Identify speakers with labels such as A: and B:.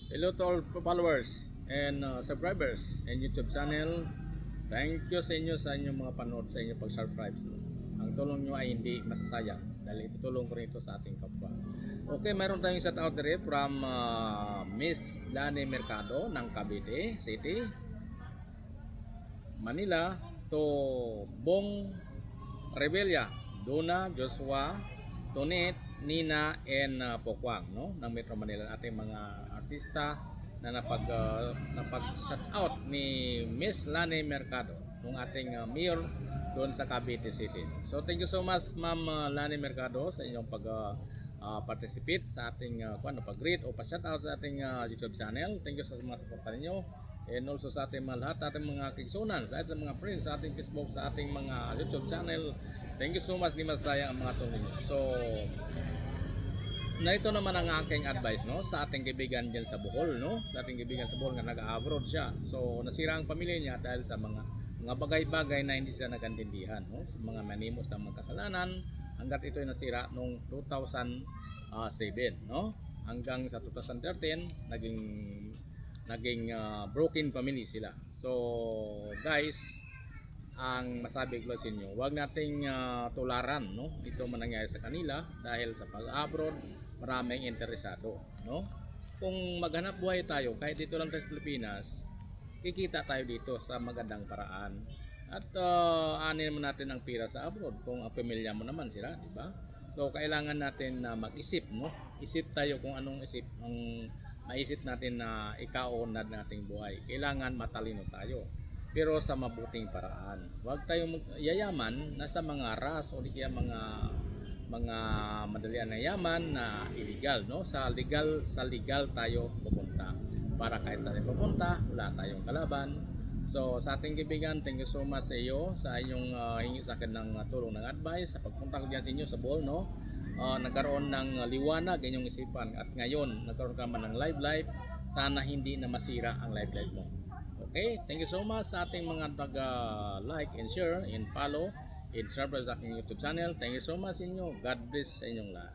A: Hello to all followers and subscribers and YouTube channel. Thank you sa inyong mga panood, sa inyong pag-subscribe. Ang tulong nyo ay hindi masasayang dahil itutulong ko rin ito sa ating kapwa. Okay, mayroon tayong shout out rin from Miss Lani Mercado ng Cavite City, Manila to Bong Rebella, Duna, Joshua, Tonet, Nina, and Pokwang, no? Ng Metro Manila, ating mga artista na napag-shout out ni Miss Lani Mercado, ng ating mayor doon sa Cavite City. So thank you so much Ma'am Lani Mercado sa inyong participate sa ating pag-greet o pa-shout out sa ating YouTube channel. Thank you sa mga suporta ninyo. And also sa ating mga lahat, ating mga kigsunan, sa ating mga friends, sa ating Facebook, sa ating mga YouTube channel. Thank you so much, di masayang ang mga tulong ninyo. So, na ito naman ang aking advice, no, sa ating kaibigan dyan sa Bohol, no, sa ating kaibigan sa Bohol na nag-abroad siya. So, nasira ang pamilya niya dahil sa mga bagay-bagay na hindi siya nagantindihan, no, mga manimos ng mga kasalanan, hanggat ito ay nasira noong 2007, no, hanggang sa 2013 naging broken family sila. So guys, ang masabi ko sa inyo, huwag nating tularan, no, ito manangyari sa kanila dahil sa pag-abroad maraming interesado, no. Kung maghanap buhay tayo kahit dito lang sa Pilipinas, kikita tayo dito sa magandang paraan at anin mo natin ang pira sa abroad kung ang pamilya mo naman sila, di ba? So kailangan natin na mag-isip, no, isip tayo kung anong isip ang maisip natin na ikaunlad nating buhay. Kailangan matalino tayo, pero sa mabuting paraan. Huwag tayong yayaman na sa mga ras o di kaya mga madalian na yaman na illegal, no? Sa legal tayo pupunta. Para kahit saan pupunta, wala tayong kalaban. So sa ating kaibigan, thank you so much sa iyo sa inyong hingi sa akin ng tulong ng advice sa pagpunta ko diyan sa inyo sa Bohol, no. Nagkaroon ng liwanag inyong isipan at ngayon nagkaroon ka man ng live, sana hindi na masira ang live mo. Okay, thank you so much sa ating mga like and share and follow and subscribe sa aking YouTube channel. Thank you so much inyo. God bless sa inyong lahat.